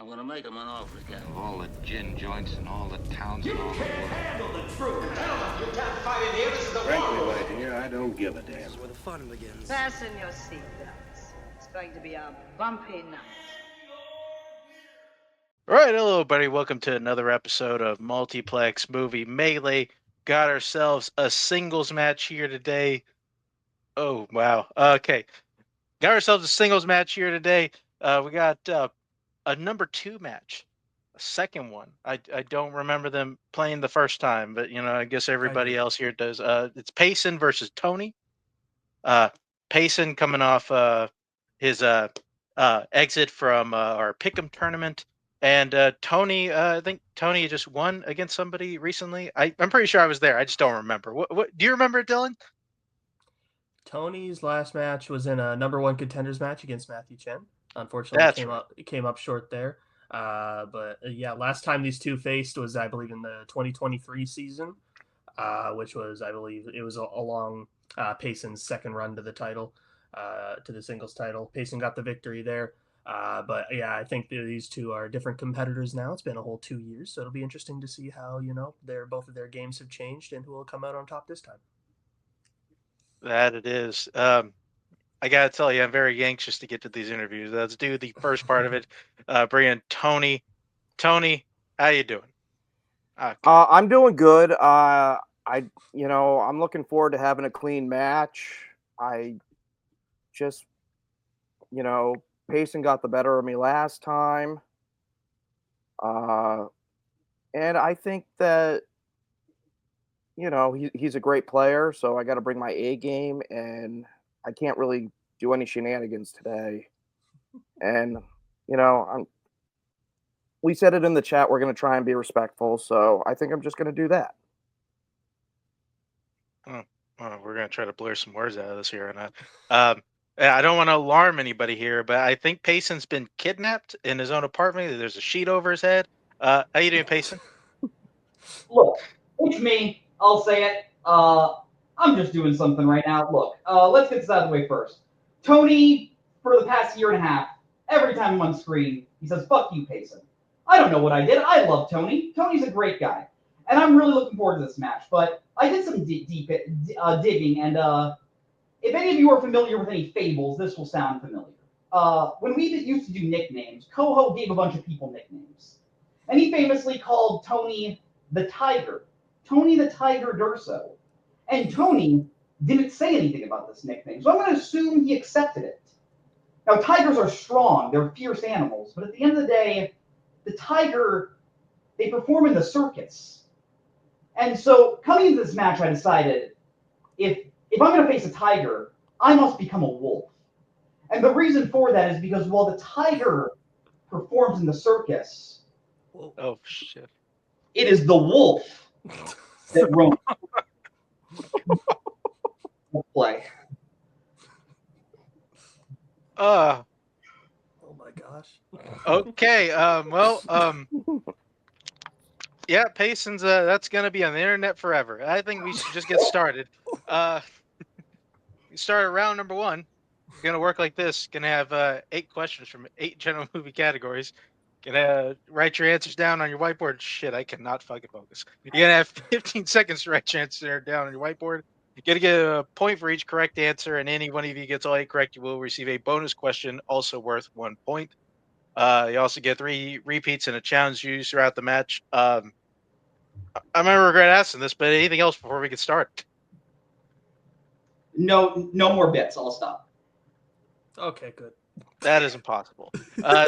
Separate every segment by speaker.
Speaker 1: gonna make him an offer again.
Speaker 2: Of all the gin joints and all the towns
Speaker 3: You
Speaker 2: and all the
Speaker 3: can't
Speaker 2: world.
Speaker 3: handle the truth. Gentlemen, you can't fight in here. This is the
Speaker 4: Frankly,
Speaker 3: war room.
Speaker 4: my dear, I don't give a damn.
Speaker 5: This is where the fun begins.
Speaker 6: Fasten your seatbelts. It's going to be a bumpy night.
Speaker 7: All right, hello, everybody. Welcome to another episode of Multiplex Movie Melee. Got ourselves a singles match here today. Oh, wow. Okay. Got ourselves a singles match here today. We got a number 2 match, a second one. I don't remember them playing the first time, but, I guess everybody else here does. It's Payson versus Tony. Payson coming off his exit from our Pick'em tournament. And Tony, I think Tony just won against somebody recently. I'm pretty sure I was there. I just don't remember. What do you remember, Dylan?
Speaker 8: Tony's last match was in a number 1 contenders match against Matthew Chen. Unfortunately, came up short there. But yeah, last time these two faced was, I believe, in the 2023 season, which was, I believe, it was along Payson's second run to the title, to the singles title. Payson got the victory there. But yeah, I think these two are different competitors now. It's been a whole 2 years, so it'll be interesting to see how, both of their games have changed and who will come out on top this time.
Speaker 7: That it is. I gotta tell you, I'm very anxious to get to these interviews. Let's do the first part of it. Bring in Tony. Tony, how you doing?
Speaker 9: I'm doing good. I'm looking forward to having a clean match. I just, Payson got the better of me last time. And I think that, he's a great player, so I got to bring my A game, and I can't really do any shenanigans today. And, we said it in the chat, we're going to try and be respectful, so I think I'm just going to do that.
Speaker 7: Well, we're going to try to blur some words out of this here. And I don't want to alarm anybody here, but I think Payson's been kidnapped in his own apartment. There's a sheet over his head. How you doing, Payson?
Speaker 10: Look, it's me. I'll say it. I'm just doing something right now. Look, let's get this out of the way first. Tony, for the past year and a half, every time I'm on screen, he says, "Fuck you, Payson." I don't know what I did. I love Tony. Tony's a great guy. And I'm really looking forward to this match. But I did some deep digging, and if any of you are familiar with any fables, this will sound familiar. When we used to do nicknames, Coho gave a bunch of people nicknames. And he famously called Tony the Tiger. Tony the Tiger Durso. And Tony didn't say anything about this nickname, so I'm going to assume he accepted it. Now, tigers are strong. They're fierce animals. But at the end of the day, the tiger, they perform in the circus. And so coming into this match, I decided if I'm going to face a tiger, I must become a wolf. And the reason for that is because while the tiger performs in the circus,
Speaker 7: oh, shit,
Speaker 10: it is the wolf that roams. Play.
Speaker 8: Oh my gosh.
Speaker 7: Okay. Yeah, Payson's. That's gonna be on the internet forever. I think we should just get started. We start round number 1. Gonna work like this. Gonna have 8 questions from 8 general movie categories. Gonna write your answers down on your whiteboard. Shit, I cannot fucking focus. You're gonna have 15 seconds to write your answer down on your whiteboard. You're gonna get a point for each correct answer, and any one of you gets all 8 correct, you will receive a bonus question, also worth 1 point. You also get 3 repeats and a challenge used throughout the match. I might regret asking this, but anything else before we get started?
Speaker 10: No more bits. I'll stop.
Speaker 8: Okay, good.
Speaker 7: That is impossible.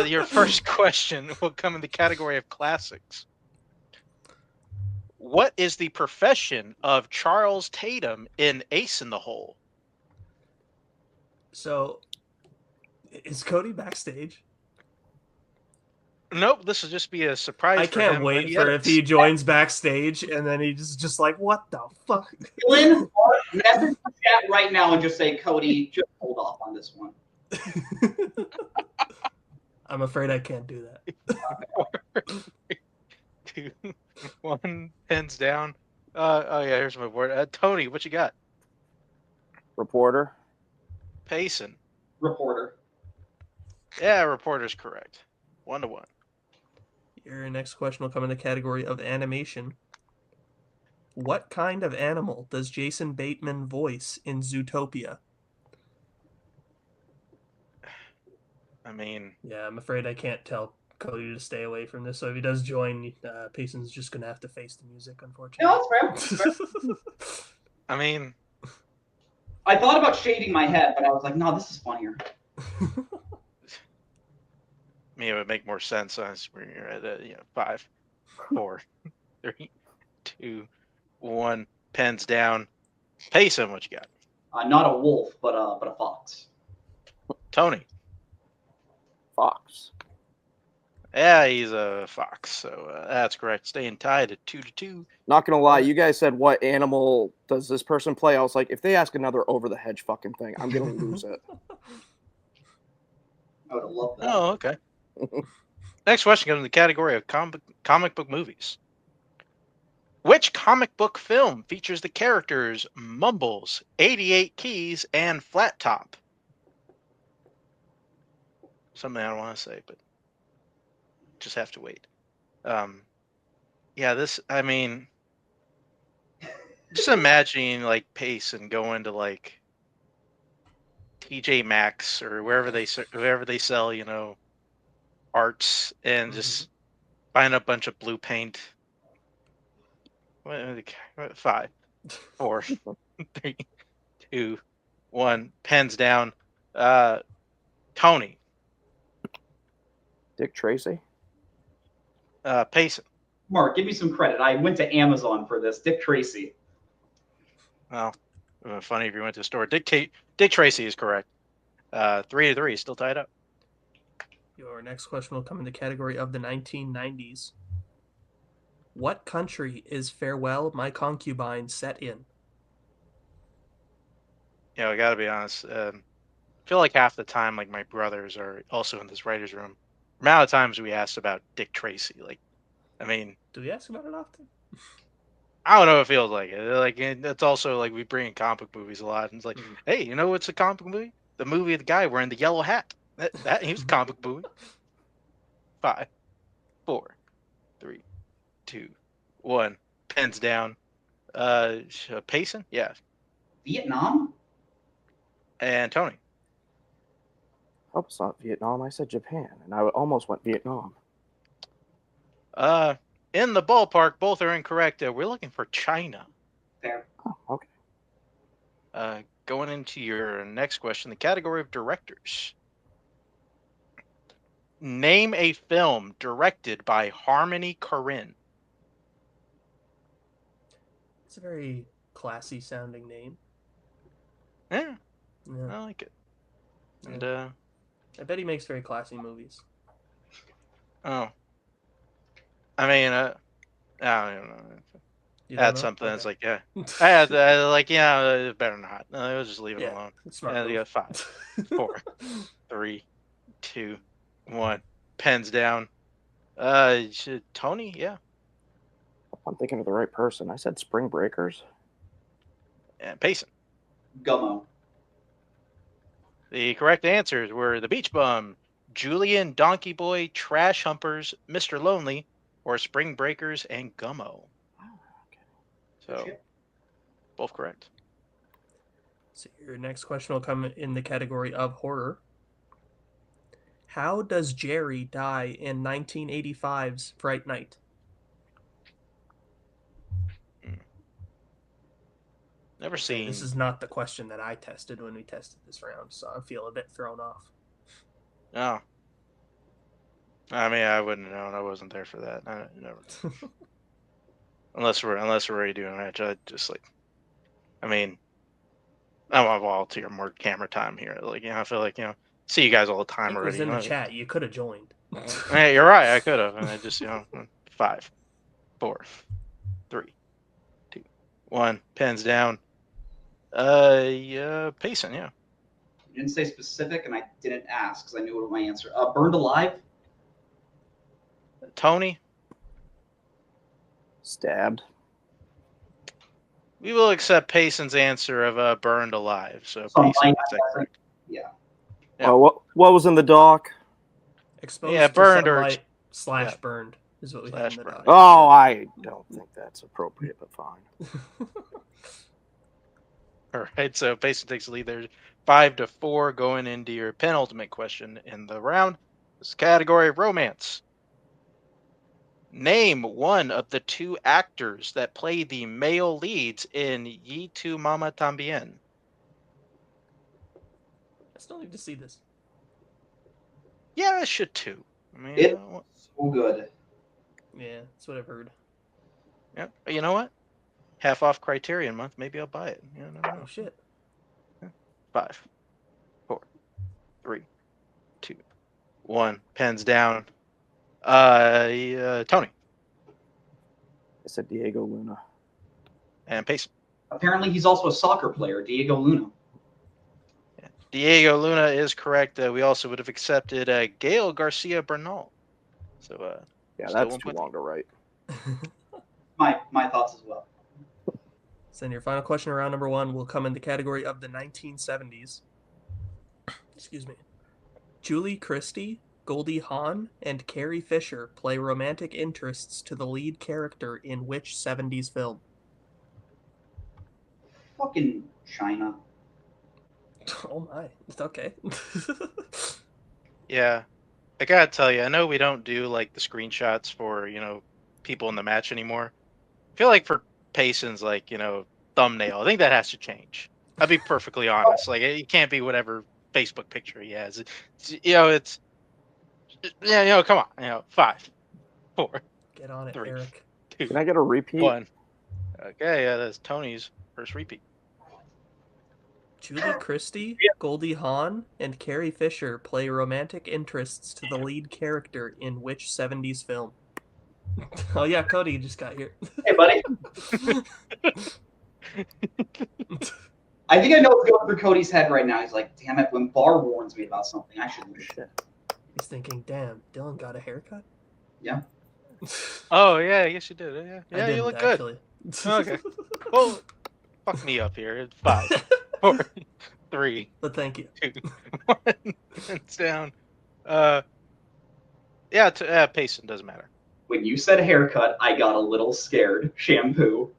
Speaker 7: Your first question will come in the category of classics. What is the profession of Charles Tatum in Ace in the Hole?
Speaker 8: So, is Cody backstage?
Speaker 7: Nope, this will just be a surprise.
Speaker 8: I can't wait for if he joins backstage and then he's just like, "What the fuck?"
Speaker 10: Dylan, message the chat right now and just say, "Cody, just hold off on this one."
Speaker 8: I'm afraid I can't do that.
Speaker 7: 4, 3, 2, 1, pens down. Oh yeah, here's my board. Tony, what you got?
Speaker 9: Reporter.
Speaker 7: Payson.
Speaker 10: Reporter.
Speaker 7: Yeah, reporter's correct. 1-1.
Speaker 8: Your next question will come in the category of animation. What kind of animal does Jason Bateman voice in Zootopia?
Speaker 7: I mean,
Speaker 8: yeah, I'm afraid I can't tell Cody to stay away from this. So if he does join, Payson's just going to have to face the music, unfortunately.
Speaker 10: No, that's fair.
Speaker 7: I mean,
Speaker 10: I thought about shading my head, but I was like, no, this is funnier.
Speaker 7: it would make more sense as we're at 5, 4, 3, 2, 1. Pens down. Payson, what you got?
Speaker 10: Not a wolf, but a fox.
Speaker 7: Tony.
Speaker 9: Fox.
Speaker 7: Yeah, he's a fox, so that's correct. Staying tied at 2-2.
Speaker 9: Not gonna lie, you guys said what animal does this person play? I was like, if they ask another over the hedge fucking thing, I'm gonna lose it.
Speaker 10: I would have loved that.
Speaker 7: Oh, okay. Next question goes in the category of comic book movies. Which comic book film features the characters Mumbles, 88 Keys, and Flat Top? Something I don't want to say, but just have to wait. Just imagining like Payson going to like TJ Maxx or wherever they sell, arts and just buying a bunch of blue paint. 5, 4, 3, 2, 1. Pens down. Tony.
Speaker 9: Dick Tracy.
Speaker 7: Payson.
Speaker 10: Mark, give me some credit. I went to Amazon for this. Dick Tracy.
Speaker 7: Well, funny if you went to the store. Dick Tracy is correct. 3-3, still tied up.
Speaker 8: Your next question will come in the category of the 1990s. What country is Farewell, My Concubine set in?
Speaker 7: Yeah, I gotta be honest. I feel like half the time, like my brothers are also in this writer's room. The amount of times we asked about Dick Tracy,
Speaker 8: do we ask about it often?
Speaker 7: I don't know if it feels like it. Like it's also like we bring in comic book movies a lot, and it's like, hey, you know what's a comic book movie? The movie of the guy wearing the yellow hat. That he was a comic book movie. 5, 4, 3, 2, 1. Pens down. Payson, yeah.
Speaker 10: Vietnam?
Speaker 7: And Tony.
Speaker 9: I hope it's not Vietnam. I said Japan, and I almost went Vietnam.
Speaker 7: In the ballpark, both are incorrect. We're looking for China.
Speaker 10: Fair.
Speaker 9: Oh, okay.
Speaker 7: Going into your next question, the category of directors. Name a film directed by Harmony Korine.
Speaker 8: It's a very classy sounding name.
Speaker 7: Yeah,
Speaker 8: Yeah.
Speaker 7: I like it. And
Speaker 8: I bet he makes very classy movies.
Speaker 7: oh, I mean, I don't know. That's something that's like, yeah, better not. No, I'll just leave it alone.
Speaker 8: Smart
Speaker 7: You got 5, 4, 3, 2, 1. Pens down. Tony, yeah.
Speaker 9: I'm thinking of the right person. I said Spring Breakers.
Speaker 7: And Payson.
Speaker 10: Gummo.
Speaker 7: The correct answers were The Beach Bum, Julian, Donkey Boy, Trash Humpers, Mr. Lonely, or Spring Breakers and Gummo. So, both correct.
Speaker 8: So your next question will come in the category of horror. How does Jerry die in 1985's Fright Night?
Speaker 7: Never seen.
Speaker 8: This is not the question that I tested when we tested this round, so I feel a bit thrown off.
Speaker 7: No. I mean, I wouldn't have known. I wasn't there for that. I never. unless we're already doing a match, I just I mean, I want to volunteer more camera time here. I feel like see you guys all the time already.
Speaker 8: It was in the chat. You could have joined.
Speaker 7: Hey, you're right. I could have, and I just 5, 4, 3, 2, 1. Pens down. Payson, yeah.
Speaker 10: You didn't say specific, and I didn't ask because I knew what my answer. Burned Alive?
Speaker 7: Tony?
Speaker 9: Stabbed.
Speaker 7: We will accept Payson's answer of Burned Alive. So
Speaker 10: Something
Speaker 7: Payson,
Speaker 10: like
Speaker 7: is that
Speaker 10: that.
Speaker 7: correct?
Speaker 10: Yeah.
Speaker 7: Yeah.
Speaker 9: What was in the dock?
Speaker 8: Exposed
Speaker 7: Yeah,
Speaker 8: to
Speaker 7: burned or
Speaker 8: sunlight / burned. is what we
Speaker 7: Slash
Speaker 8: handed out.
Speaker 9: Oh, I don't think that's appropriate, but fine.
Speaker 7: All right, so Payson takes the lead there, 5-4, going into your penultimate question in the round. This category: romance. Name one of the two actors that play the male leads in Ye Tu Mama Tambien.
Speaker 8: I still need to see this.
Speaker 7: Yeah, I should too. I mean,
Speaker 10: It's so good.
Speaker 8: Yeah, that's what I've heard.
Speaker 7: yeah, you know what? Half off Criterion month. Maybe I'll buy it. You never
Speaker 8: Oh
Speaker 7: know.
Speaker 8: shit.
Speaker 7: 5, 4, 3, 2, 1. Pens down. Tony
Speaker 9: I said Diego Luna.
Speaker 7: and Payson.
Speaker 10: Apparently, he's also a soccer player, Diego Luna.
Speaker 7: Yeah. Diego Luna is correct. We also would have accepted Gail Garcia Bernal. So
Speaker 9: Yeah,
Speaker 7: still
Speaker 9: that's
Speaker 7: 1
Speaker 9: too
Speaker 7: point.
Speaker 9: long to write.
Speaker 10: My thoughts as well.
Speaker 8: So then your final question, round number 1, will come in the category of the 1970s. Excuse me. Julie Christie, Goldie Hawn, and Carrie Fisher play romantic interests to the lead character in which 70s film?
Speaker 10: Fucking China.
Speaker 8: Oh my. Okay.
Speaker 7: Yeah, I gotta tell you, I know we don't do like the screenshots for people in the match anymore. I feel like for Payson's thumbnail, I think that has to change. I'll be perfectly honest. Like it can't be whatever Facebook picture he has. It's come on. 5, 4,
Speaker 8: Get on it,
Speaker 7: 3,
Speaker 8: Eric.
Speaker 7: 2,
Speaker 9: Can I get a repeat?
Speaker 7: 1. Okay, yeah, that's Tony's first repeat.
Speaker 8: Julie Christie, Goldie Hawn, and Carrie Fisher play romantic interests to the lead character in which 70s film? Oh yeah, Cody just got here.
Speaker 10: Hey, buddy. I think I know what's going through Cody's head right now. He's like, damn it, when Barr warns me about something, I should listen.
Speaker 8: He's thinking, damn, Dylan got a haircut?
Speaker 10: Yeah.
Speaker 7: Oh yeah, yes you did. Yeah,
Speaker 8: I
Speaker 7: yeah,
Speaker 8: didn't,
Speaker 7: you look good.
Speaker 8: actually.
Speaker 7: Okay. Well, fuck me up here. It's 5, 4, 3,
Speaker 8: But thank you.
Speaker 7: 2, 1. It's down. Payson doesn't matter.
Speaker 10: When you said haircut, I got a little scared. Shampoo.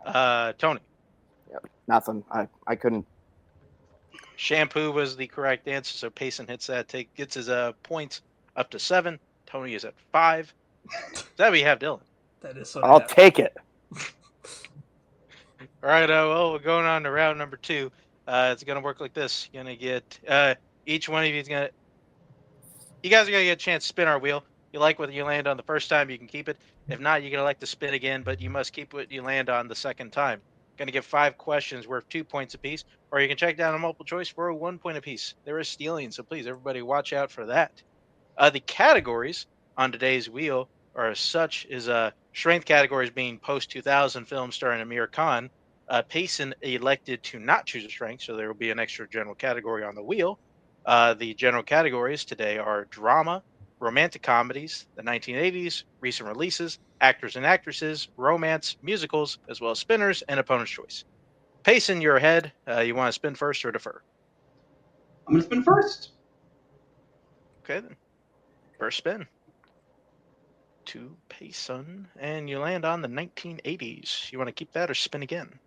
Speaker 7: Tony.
Speaker 9: Yep, nothing. I couldn't.
Speaker 7: Shampoo was the correct answer, so Payson hits that. Gets his points up to 7. Tony is at 5. That we have Dylan.
Speaker 8: That is what
Speaker 9: I'll take it.
Speaker 7: All right. Well, we're going on to round number 2. It's gonna work like this. You're gonna get each one of you is gonna. You guys are gonna get a chance to spin our wheel. You like what you land on the first time, you can keep it. If not, you're gonna like to spin again, but you must keep what you land on the second time. Going to give 5 questions worth 2 points apiece, or you can check down a multiple choice for 1 point apiece. There is stealing, so please, everybody, watch out for that. The categories on today's wheel are as such: is strength categories being post 2000 films starring Amir Khan. Payson elected to not choose a strength, so there will be an extra general category on the wheel. The general categories today are drama, romantic comedies, the 1980s, recent releases, actors and actresses, romance, musicals, as well as spinners and opponent's choice. Payson, you're ahead. You want to spin first or defer?
Speaker 10: I'm going to spin first.
Speaker 7: Okay, then. First spin. To Payson, and you land on the 1980s. You want to keep that or spin again?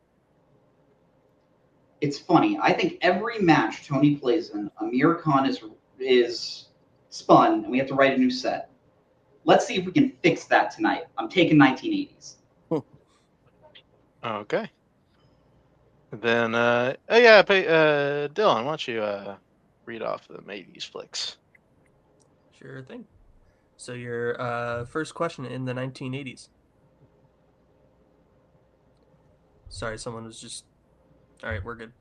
Speaker 10: It's funny. I think every match Tony plays in, Amir Khan is spun, and we have to write a new set. Let's see if we can fix that tonight. I'm taking 1980s.
Speaker 7: Okay. Then, Dylan, why don't you read off the 80s flicks?
Speaker 8: Sure thing. So your first question in the 1980s. Sorry, someone was just... All right, we're good.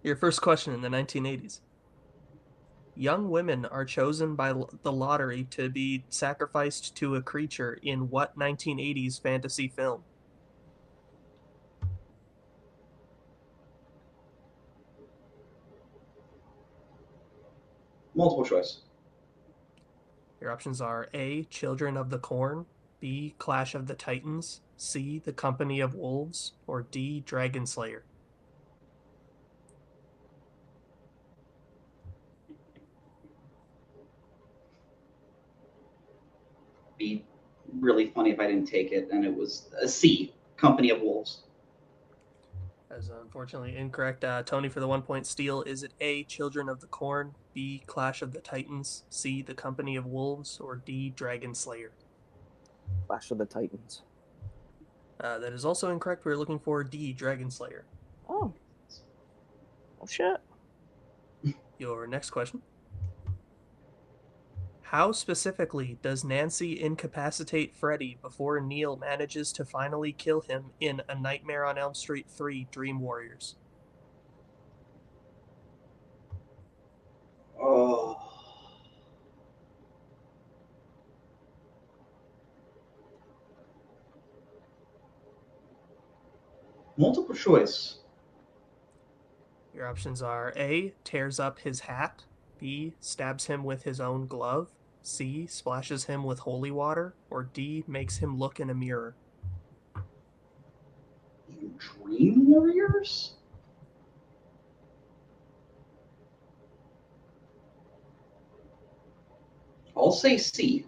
Speaker 8: Your first question in the 1980s. Young women are chosen by the lottery to be sacrificed to a creature in what 1980s fantasy film?
Speaker 10: Multiple choice.
Speaker 8: Your options are A, Children of the Corn, B, Clash of the Titans, C, The Company of Wolves, or D, Dragon Slayer.
Speaker 10: be really funny if I didn't take it, and it was a C, Company of Wolves.
Speaker 8: That is unfortunately incorrect. Tony, for the 1 point steal, is it A, Children of the Corn, B, Clash of the Titans, C, The Company of Wolves, or D, Dragon Slayer?
Speaker 9: Clash of the Titans.
Speaker 8: That is also incorrect. We're looking for D, Dragon Slayer.
Speaker 9: Oh shit.
Speaker 8: Your next question. How specifically does Nancy incapacitate Freddy before Neil manages to finally kill him in A Nightmare on Elm Street 3 Dream Warriors?
Speaker 10: Oh. Multiple choice.
Speaker 8: Your options are A, tears up his hat, B, stabs him with his own glove, C, splashes him with holy water, or D, makes him look in a mirror.
Speaker 10: Dream Warriors? I'll say C.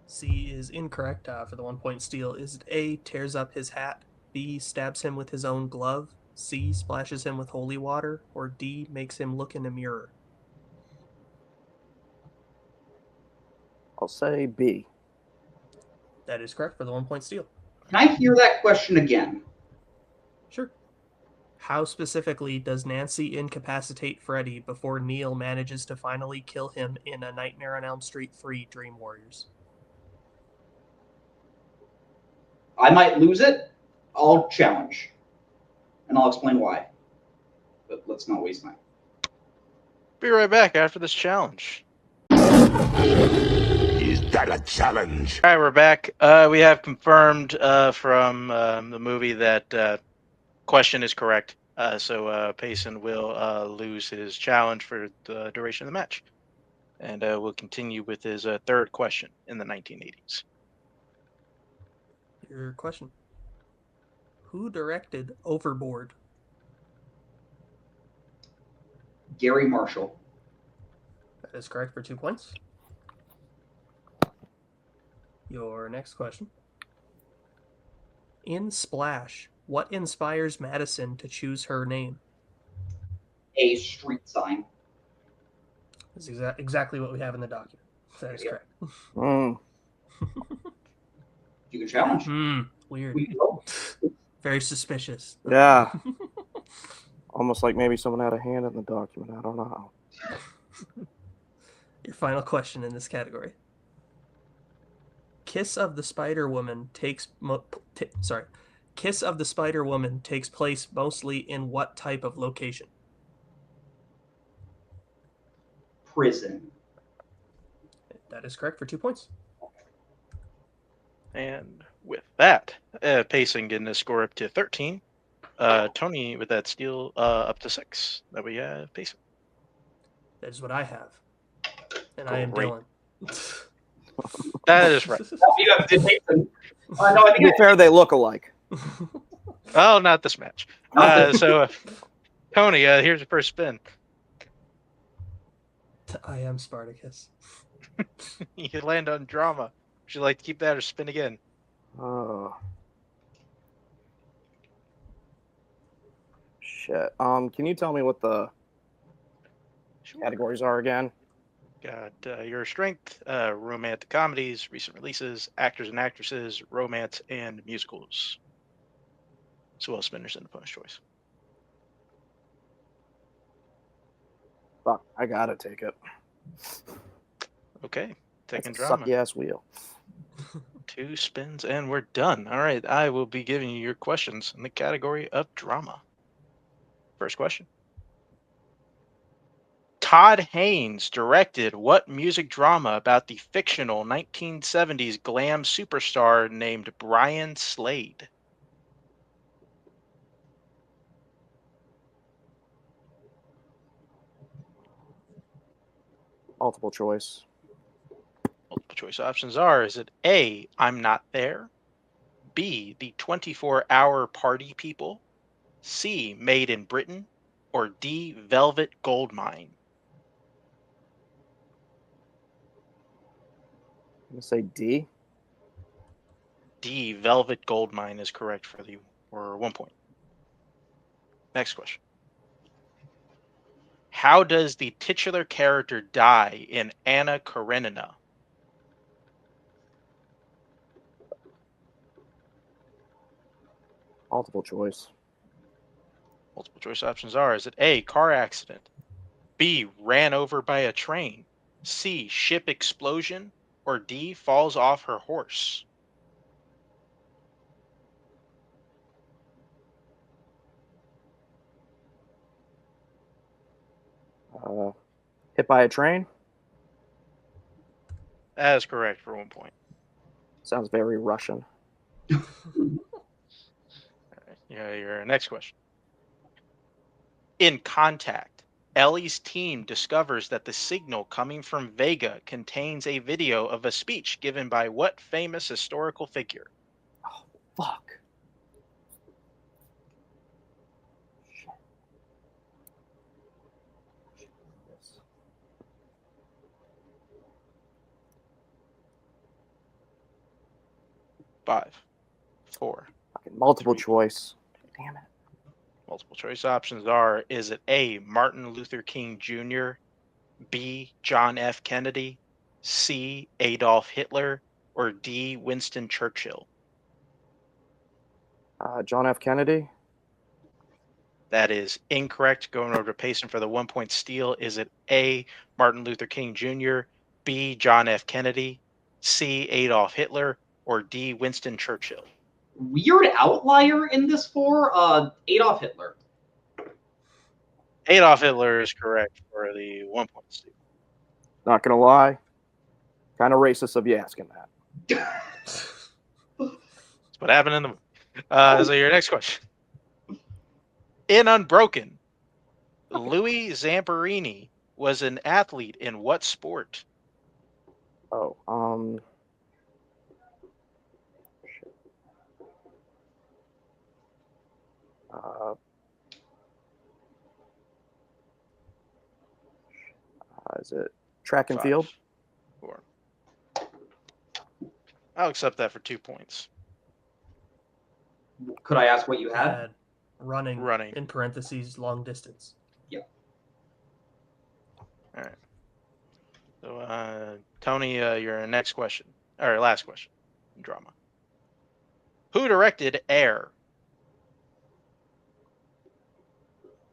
Speaker 8: C is incorrect. For the 1 point steal, is it A, tears up his hat, B, stabs him with his own glove, C, splashes him with holy water, or D, makes him look in a mirror?
Speaker 9: I'll say B.
Speaker 8: That is correct for the 1 point steal.
Speaker 10: Can I hear that question again?
Speaker 8: Sure. How specifically does Nancy incapacitate Freddy before Neil manages to finally kill him in A Nightmare on Elm Street 3 Dream Warriors?
Speaker 10: I might lose it. I'll challenge. And I'll explain why. But let's not waste time.
Speaker 7: Be right back after this challenge.
Speaker 1: Is that a challenge?
Speaker 7: All right, we're back. We have confirmed from the movie that question is correct. So Payson will lose his challenge for the duration of the match. And we'll continue with his third question in the 1980s.
Speaker 8: Your question. Who directed Overboard?
Speaker 10: Gary Marshall.
Speaker 8: That is correct for 2 points. Your next question. In Splash, what inspires Madison to choose her name?
Speaker 10: A street sign.
Speaker 8: That's exactly what we have in the document. That is correct.
Speaker 10: You can challenge.
Speaker 8: Weird.
Speaker 10: We go.
Speaker 8: Very suspicious.
Speaker 9: Yeah. Almost like maybe someone had a hand in the document. I don't know.
Speaker 8: Your final question in this category. Kiss of the Spider Woman takes place mostly in what type of location?
Speaker 10: Prison.
Speaker 8: That is correct for 2 points.
Speaker 7: And with that, Payson getting the score up to 13. Tony with that steal up to 6. That we have Payson.
Speaker 8: That is what I have. And I am
Speaker 7: Great.
Speaker 8: Dylan.
Speaker 7: That is right.
Speaker 10: You have to take them. No, I
Speaker 9: To be
Speaker 10: think
Speaker 9: fair, they look alike.
Speaker 7: Oh, not this match. So, Tony, here's your first spin.
Speaker 8: I am Spartacus.
Speaker 7: You land on drama. Would you like to keep that or spin again?
Speaker 9: Oh. Shit. Can you tell me what the categories are again?
Speaker 7: Got your strength, romantic comedies, recent releases, actors and actresses, romance, and musicals. So well, spinners and opponent's choice.
Speaker 9: Fuck, I gotta take it.
Speaker 7: Okay, taking
Speaker 9: That's a
Speaker 7: drama.
Speaker 9: sucky ass wheel.
Speaker 7: 2 spins and we're done. All right, I will be giving you your questions in the category of drama. First question. Todd Haynes directed what music drama about the fictional 1970s glam superstar named Brian Slade?
Speaker 9: Multiple choice.
Speaker 7: Multiple choice options are, is it A, I'm Not There, B, The 24-Hour Party People, C, Made in Britain, or D, Velvet Goldmine?
Speaker 9: I'm gonna say D.
Speaker 7: D, Velvet Goldmine is correct for 1 point. Next question. How does the titular character die in Anna Karenina?
Speaker 9: Multiple choice.
Speaker 7: Multiple choice options are: is it A, car accident, B, ran over by a train, C, ship explosion, or D, falls off her horse?
Speaker 9: Hit by a train.
Speaker 7: That is correct for 1 point.
Speaker 9: Sounds very Russian.
Speaker 7: All right, yeah, your next question. In Contact, Ellie's team discovers that the signal coming from Vega contains a video of a speech given by what famous historical figure?
Speaker 9: Oh, fuck.
Speaker 7: Five, four.
Speaker 9: Fucking multiple
Speaker 7: Three.
Speaker 9: choice. Damn it.
Speaker 7: Multiple choice options are: is it A, Martin Luther King Jr., B, John F. Kennedy, C, Adolf Hitler, or D, Winston Churchill?
Speaker 9: John F. Kennedy.
Speaker 7: That is incorrect. Going over to Payson for the 1 point steal. Is it A, Martin Luther King Jr., B, John F. Kennedy, C, Adolf Hitler, or D, Winston Churchill?
Speaker 10: Weird outlier in this for Adolf Hitler.
Speaker 7: Adolf Hitler is correct for the 1 point steal.
Speaker 9: Not gonna lie. Kind of racist of you asking that.
Speaker 7: That's what happened in the movie. So your next question. In Unbroken, Louis Zamperini was an athlete in what sport?
Speaker 9: Oh, shit. Is it track and
Speaker 7: 5,
Speaker 9: field?
Speaker 7: 4. I'll accept that for 2 points.
Speaker 10: Could I ask what you had?
Speaker 8: Running.
Speaker 7: Running.
Speaker 8: In parentheses, long distance.
Speaker 10: Yep.
Speaker 7: All right. So, Tony, your next question, or last question, drama. Who directed Air?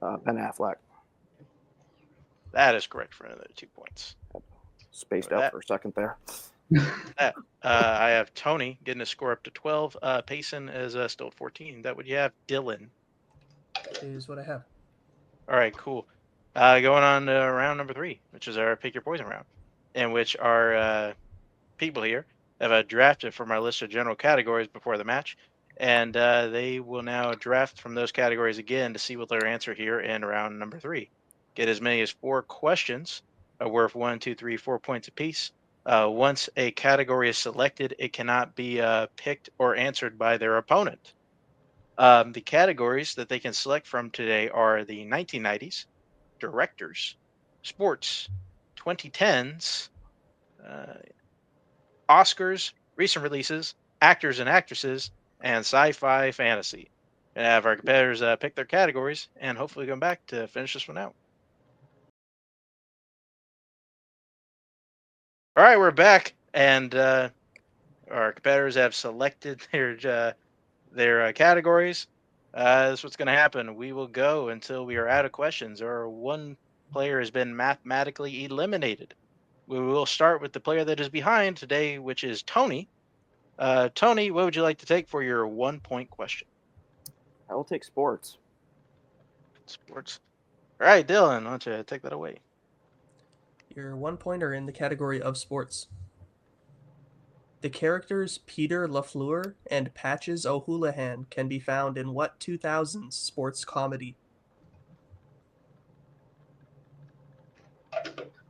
Speaker 9: Ben Affleck.
Speaker 7: That is correct for another 2 points.
Speaker 9: Spaced
Speaker 7: For
Speaker 9: out
Speaker 7: that.
Speaker 9: for a second there.
Speaker 7: I have Tony getting a score up to 12. Payson is still at 14. That would you have Dylan.
Speaker 8: Is what I have.
Speaker 7: All right, cool. Going on to round number 3, which is our Pick Your Poison round, in which our people here have drafted from our list of general categories before the match, and they will now draft from those categories again to see what their answer here in round number 3. Get as many as 4 questions worth 1, 2, 3, 4 points apiece. Once a category is selected, it cannot be picked or answered by their opponent. The categories that they can select from today are the 1990s, directors, sports, 2010s, Oscars, recent releases, actors and actresses, and sci-fi fantasy. And have our competitors pick their categories, and hopefully come back to finish this one out. All right, we're back, and our competitors have selected their categories. This is what's going to happen. We will go until we are out of questions, or one player has been mathematically eliminated. We will start with the player that is behind today, which is Tony. Tony, what would you like to take for your 1 point question?
Speaker 9: I will take sports.
Speaker 7: Sports. All right, Dylan, why don't you take that away?
Speaker 8: Your 1 pointer in the category of sports. The characters Peter LaFleur and Patches O'Houlihan can be found in what 2000s sports comedy?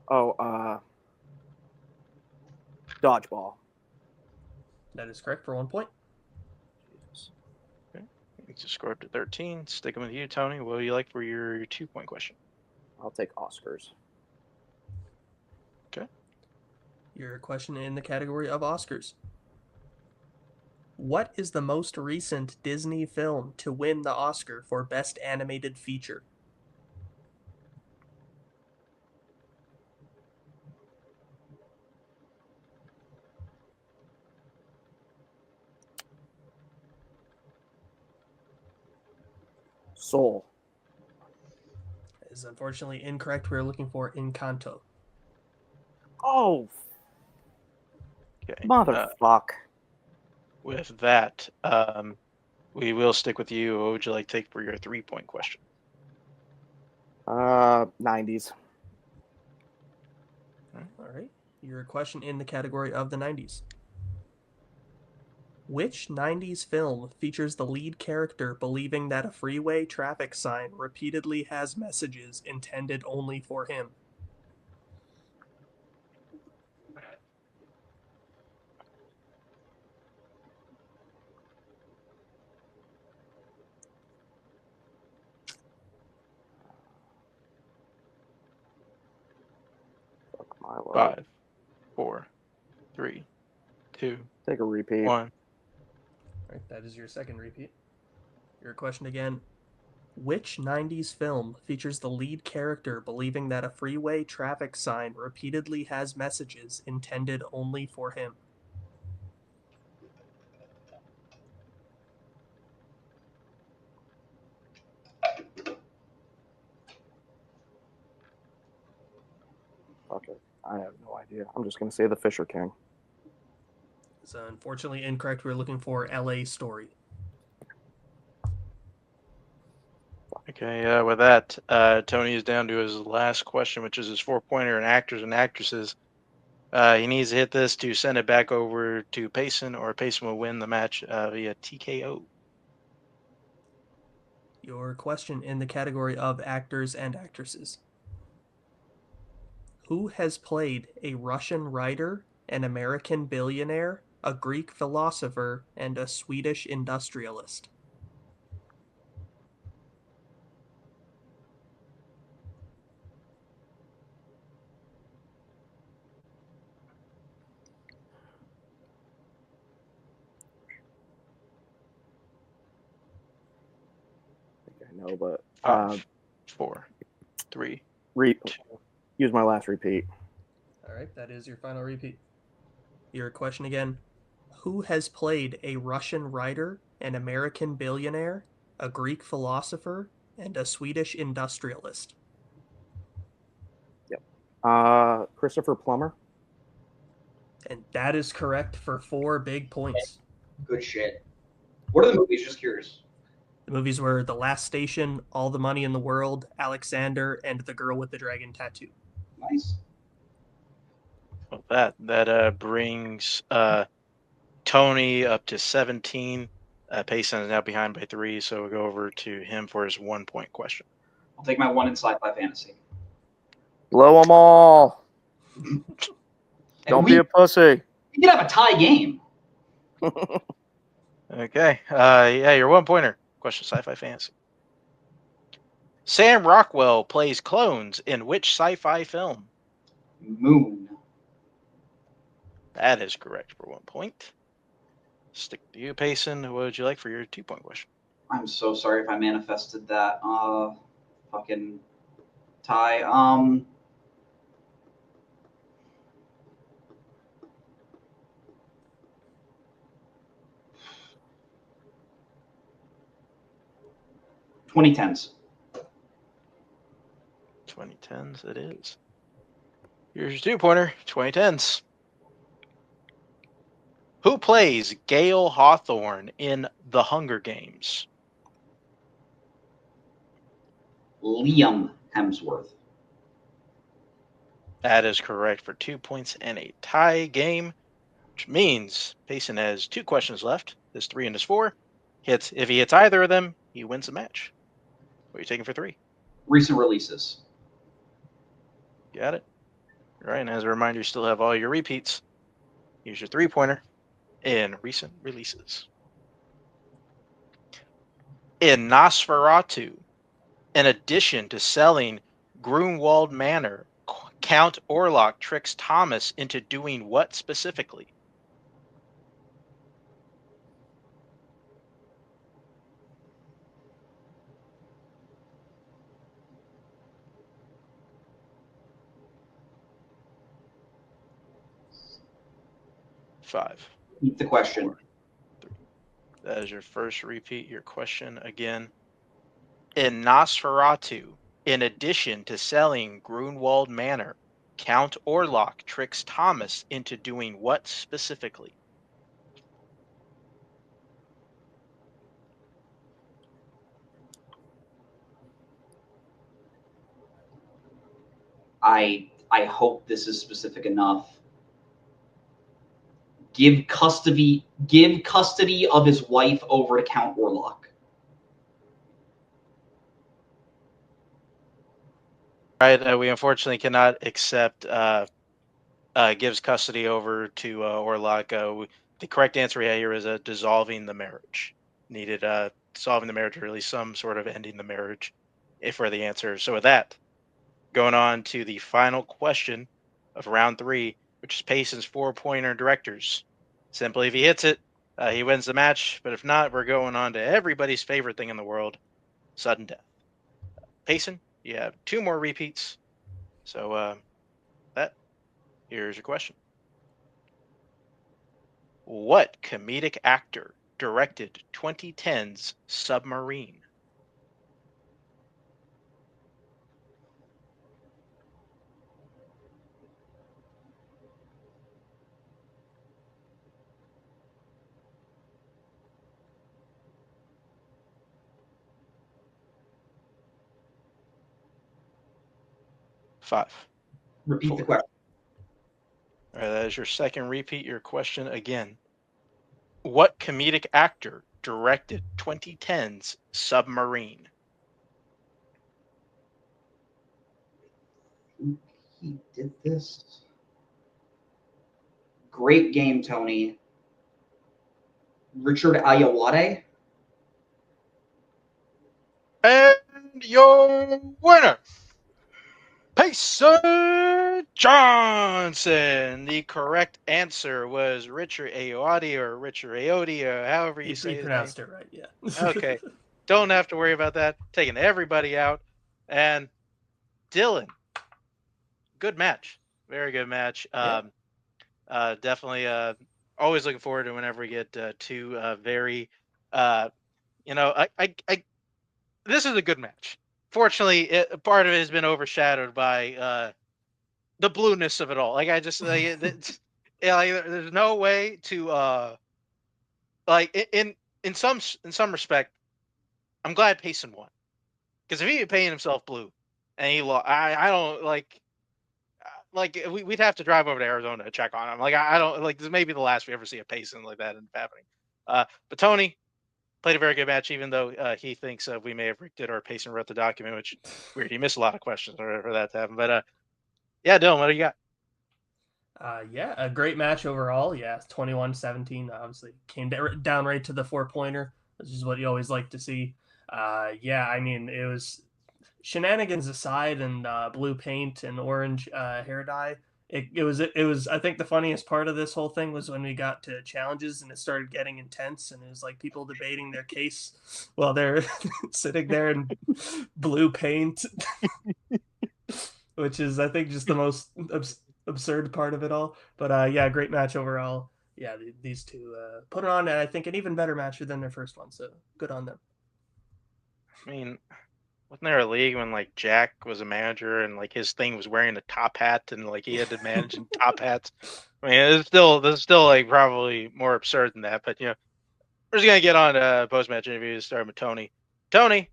Speaker 9: Oh, dodgeball.
Speaker 8: That is correct for 1 point.
Speaker 9: Jesus.
Speaker 7: Okay. You just score up to 13. Sticking with you, Tony. What do you like for your 2 point question?
Speaker 9: I'll take Oscars.
Speaker 7: Okay.
Speaker 8: Your question in the category of Oscars. What is the most recent Disney film to win the Oscar for Best Animated Feature?
Speaker 9: Soul.
Speaker 8: That is unfortunately incorrect. We're looking for Encanto.
Speaker 9: Oh,
Speaker 7: Okay.
Speaker 9: motherfuck.
Speaker 7: With that, we will stick with you. What would you like to take for your 3-point question?
Speaker 9: 90s.
Speaker 8: All right. Your question in the category of the 90s. Which 90s film features the lead character believing that a freeway traffic sign repeatedly has messages intended only for him?
Speaker 9: Fuck my life.
Speaker 7: 5, 4, 3, 2,
Speaker 9: Take a repeat.
Speaker 7: 1.
Speaker 8: All right, that is your second repeat. Your question again. Which 90s film features the lead character believing that a freeway traffic sign repeatedly has messages intended only for him?
Speaker 9: Okay, I have no idea. I'm just gonna say The Fisher King.
Speaker 8: It's unfortunately incorrect. We're looking for LA Story.
Speaker 7: Okay, with that, Tony is down to his last question, which is his 4-pointer in actors and actresses. He needs to hit this to send it back over to Payson, or Payson will win the match via TKO.
Speaker 8: Your question in the category of actors and actresses. Who has played a Russian writer, an American billionaire, a Greek philosopher, and a Swedish industrialist?
Speaker 9: I think I know, but
Speaker 7: 5, 4, 3.
Speaker 9: Use my last repeat.
Speaker 8: All right, that is your final repeat. Your question again. Who has played a Russian writer, an American billionaire, a Greek philosopher, and a Swedish industrialist?
Speaker 9: Yep. Christopher Plummer.
Speaker 8: And that is correct for 4 big points.
Speaker 10: Good shit. What are the movies? Just curious.
Speaker 8: The movies were The Last Station, All the Money in the World, Alexander, and The Girl with the Dragon Tattoo.
Speaker 10: Nice.
Speaker 7: Well, that brings Tony up to 17. Payson is now behind by 3, so we'll go over to him for his 1-point question.
Speaker 10: I'll take my 1 in sci-fi fantasy.
Speaker 9: Blow them all. Don't be a pussy.
Speaker 10: You can have a tie game.
Speaker 7: Okay. Yeah, your 1-pointer. Question sci-fi fantasy. Sam Rockwell plays clones in which sci-fi film?
Speaker 10: Moon.
Speaker 7: That is correct for 1 point. Stick to you, Payson. What would you like for your 2-point question?
Speaker 10: I'm so sorry if I manifested that. Fucking tie. 2010s.
Speaker 7: 2010s it is. Here's your 2-pointer, 2010s. Who plays Gale Hawthorne in The Hunger Games?
Speaker 10: Liam Hemsworth.
Speaker 7: That is correct for 2 points and a tie game, which means Payson has 2 questions left. His 3 and his 4. If he hits either of them, he wins the match. What are you taking for 3?
Speaker 10: Recent releases.
Speaker 7: Got it. All right, and as a reminder, you still have all your repeats. Here's your 3-pointer in recent releases. In Nosferatu, in addition to selling Grunwald Manor, Count Orlok tricks Thomas into doing what specifically? Five.
Speaker 10: Repeat the question.
Speaker 7: 4, 3. That is your first. Repeat your question again. In Nosferatu, in addition to selling Grunwald Manor, Count Orlok tricks Thomas into doing what specifically?
Speaker 10: I hope this is specific enough. Give custody of his wife over to Count Orlok.
Speaker 7: Right, we unfortunately cannot accept gives custody over to Orlok. The correct answer here is dissolving the marriage. Needed solving the marriage, or at least some sort of ending the marriage, if we're the answer. So with that, going on to the final question of round 3, which is Payson's 4-pointer directors. Simply, if he hits it, he wins the match. But if not, we're going on to everybody's favorite thing in the world, sudden death. Payson, you have 2 more repeats. So here's your question. What comedic actor directed 2010's Submarine? Five.
Speaker 10: Repeat
Speaker 7: 4.
Speaker 10: the question.
Speaker 7: All right, that is your second. Repeat your question again. What comedic actor directed 2010's Submarine?
Speaker 10: He did this. Great game, Tony. Richard Ayoade.
Speaker 7: And your winner, Payson Johnson. The correct answer was Richard Ayoade, or Richard Ayoade, or however you say his name.
Speaker 8: Pronounced it right, yeah.
Speaker 7: Okay. Don't have to worry about that. Taking everybody out. And Dylan, good match. Very good match.
Speaker 8: Yeah.
Speaker 7: Definitely always looking forward to whenever we get two very this is a good match. Fortunately, part of it has been overshadowed by the blueness of it all. Like I just there's no way to in some respect, I'm glad Payson won, because if he had painted himself blue and he lost, I don't we'd have to drive over to Arizona to check on him. Like I don't like this may be the last we ever see a Payson like that happening. But Tony played a very good match, even though he thinks we may have rigged it, or Payson wrote the document, which weird. He missed a lot of questions for that to happen. But yeah, Dylan, what do you got?
Speaker 8: Yeah, a great match overall. Yeah, 21-17. Obviously, came down right to the 4-pointer, which is what you always like to see. Yeah, I mean, it was shenanigans aside, and blue paint and orange hair dye. It was. I think the funniest part of this whole thing was when we got to challenges and it started getting intense, and it was like people debating their case while they're sitting there in blue paint, which is, I think, just the most absurd part of it all. But yeah, great match overall. Yeah, these two put it on, and I think an even better match than their first one. So good on them.
Speaker 7: I mean, wasn't there a league when like Jack was a manager and like his thing was wearing a top hat and like he had to manage in top hats? I mean, this is still like probably more absurd than that. But we're just gonna get on post match interviews, starting with Tony. Tony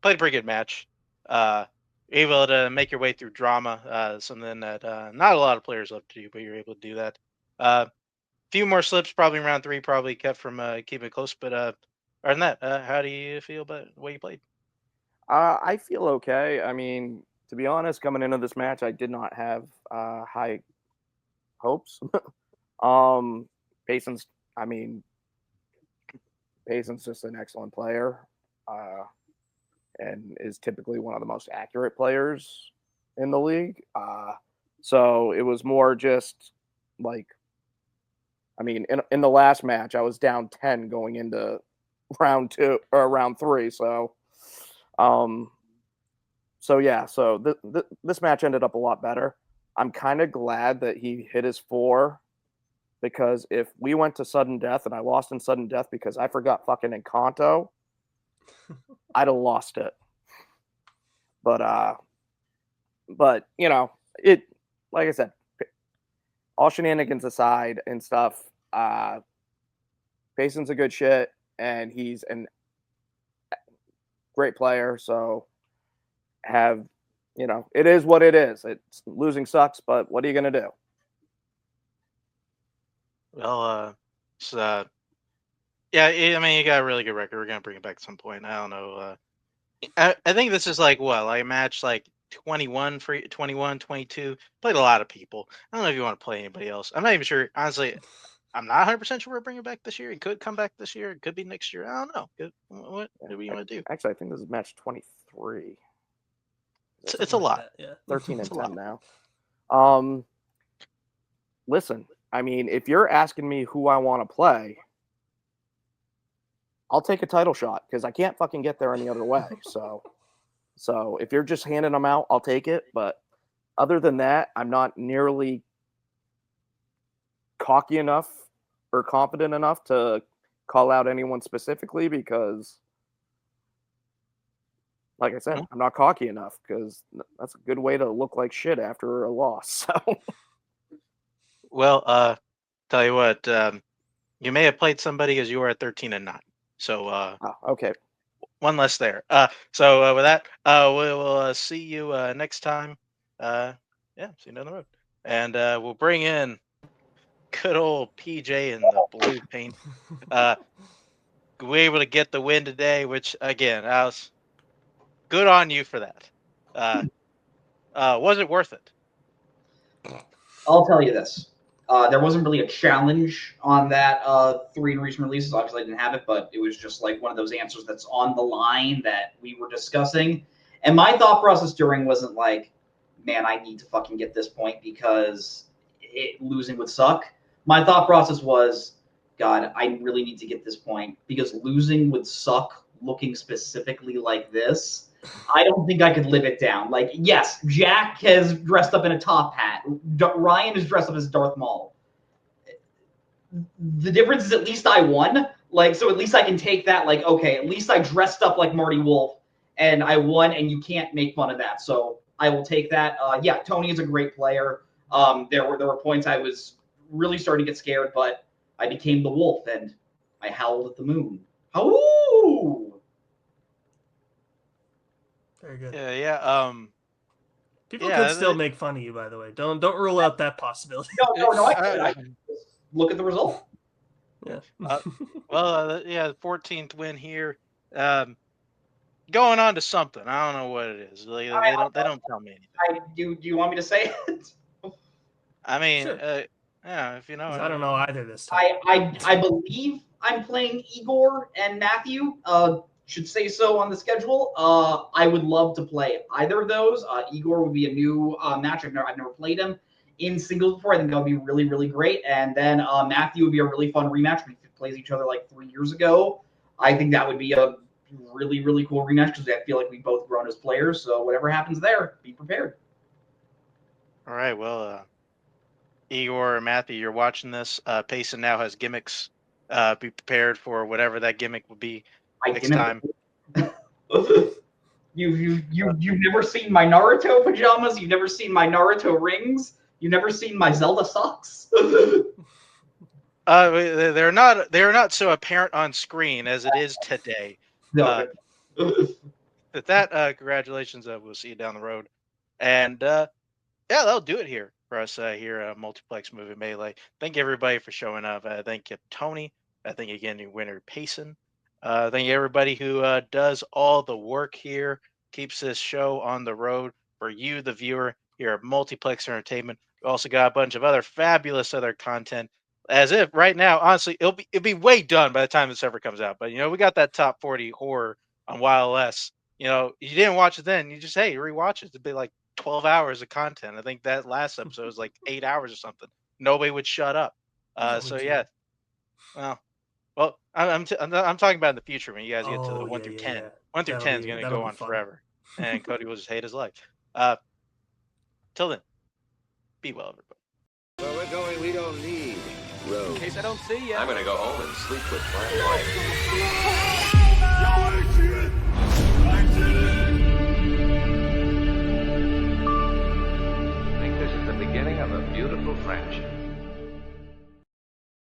Speaker 7: played a pretty good match. Able to make your way through drama, something that not a lot of players love to do, but you're able to do that. Few more slips probably in round 3, probably kept from keeping it close. But other than that, how do you feel about the way you played?
Speaker 9: I feel okay. I mean, to be honest, coming into this match, I did not have high hopes. Payson's, I mean, Payson's just an excellent player, and is typically one of the most accurate players in the league. So it was more just like, I mean, in the last match, I was down 10 going into round 2 or round 3. So, this match ended up a lot better. I'm kind of glad that he hit his 4, because if we went to sudden death and I lost in sudden death because I forgot fucking Encanto, I'd have lost it. But you know, it, like I said, all shenanigans aside and stuff, Payson's a good shit, and he's a great player. So it is what it is. It's losing sucks, but what are you gonna do?
Speaker 7: Well, yeah, I mean, you got a really good record. We're gonna bring it back at some point. I don't know. I think this is like a match like 21 for 21, 22. Played a lot of people. I don't know if you want to play anybody else. I'm not even sure. Honestly, I'm not 100% sure we're bringing it back this year. It could come back this year. It could be next year. I don't know. What do we want to do?
Speaker 9: Actually, I think this is match 23.
Speaker 7: It's a lot.
Speaker 8: Yeah.
Speaker 9: 13 and 10 now. Listen, I mean, if you're asking me who I want to play, I'll take a title shot because I can't fucking get there any other way. So if you're just handing them out, I'll take it. But other than that, I'm not nearly cocky enough or confident enough to call out anyone specifically because, like I said, I'm not cocky enough because that's a good way to look like shit after a loss. So.
Speaker 7: Well, tell you what, you may have played somebody as you were at 13 and 9. So
Speaker 9: okay.
Speaker 7: One less there. So with that, we'll see you next time. See you down the road. And we'll bring in good old PJ in the blue paint. We were able to get the win today, which again, I was good on you for that. Was it worth it?
Speaker 10: I'll tell you this. There wasn't really a challenge on that 3 in recent releases. Obviously, I didn't have it, but it was just like one of those answers that's on the line that we were discussing. And my thought process during wasn't like, man, I need to fucking get this point because losing would suck. My thought process was, God, I really need to get this point because losing would suck looking specifically like this. I don't think I could live it down. Like, yes, Jack has dressed up in a top hat. Ryan is dressed up as Darth Maul. The difference is at least I won. Like, so at least I can take that. Like, okay, at least I dressed up like Marty Wolf and I won, and you can't make fun of that. So I will take that. Yeah, Tony is a great player. There were points I was really starting to get scared, but I became the wolf and I howled at the moon. Howoo!
Speaker 8: Very good.
Speaker 7: Yeah.
Speaker 8: People could still make fun of you, by the way. Don't rule out that possibility.
Speaker 10: No. I look at the result.
Speaker 8: Yeah.
Speaker 7: The 14th win here. Going on to something. I don't know what it is. They don't tell me anything.
Speaker 10: Do you want me to say it?
Speaker 7: I mean,
Speaker 8: sure.
Speaker 7: Yeah, if you know.
Speaker 8: I don't know either this time.
Speaker 10: I believe I'm playing Igor and Matthew. Should say so on the schedule. I would love to play either of those. Igor would be a new match. I've never played him in singles before. I think that would be really, really great. And then Matthew would be a really fun rematch. We played each other like 3 years ago. I think that would be a really, really cool rematch because I feel like we've both grown as players. So whatever happens there, be prepared.
Speaker 7: All right. Well, Igor or Matthew, you're watching this. Payson now has gimmicks. Be prepared for whatever that gimmick will be next time.
Speaker 10: You've never seen my Naruto pajamas. You've never seen my Naruto rings. You've never seen my Zelda socks.
Speaker 7: They're not so apparent on screen as it is today.
Speaker 10: No.
Speaker 7: With that, congratulations. We'll see you down the road. And that'll do it here for us here at Multiplex Movie Melee. Thank everybody for showing up. Thank you, Tony. Thank you again, your winner, Payson. Thank you, everybody who does all the work here, keeps this show on the road for you, the viewer, here at Multiplex Entertainment. We also got a bunch of other fabulous other content. As if right now, honestly, it'll be way done by the time this ever comes out. But we got that top 40 horror on YLS. You didn't watch it then. You just rewatch it. It'd be like 12 hours of content. I think that last episode was like 8 hours or something. Nobody would shut up. So yeah. Well, I'm talking about in the future when you guys get to the 1 through 10. 1 through 10 is going to go on forever, and Cody will just hate his life. Till then, be well, everybody.
Speaker 4: Where we're going, we don't need roads.
Speaker 3: In case I don't see you.
Speaker 4: I'm gonna go home and sleep with my wife.
Speaker 2: I think this is the beginning of a beautiful friendship.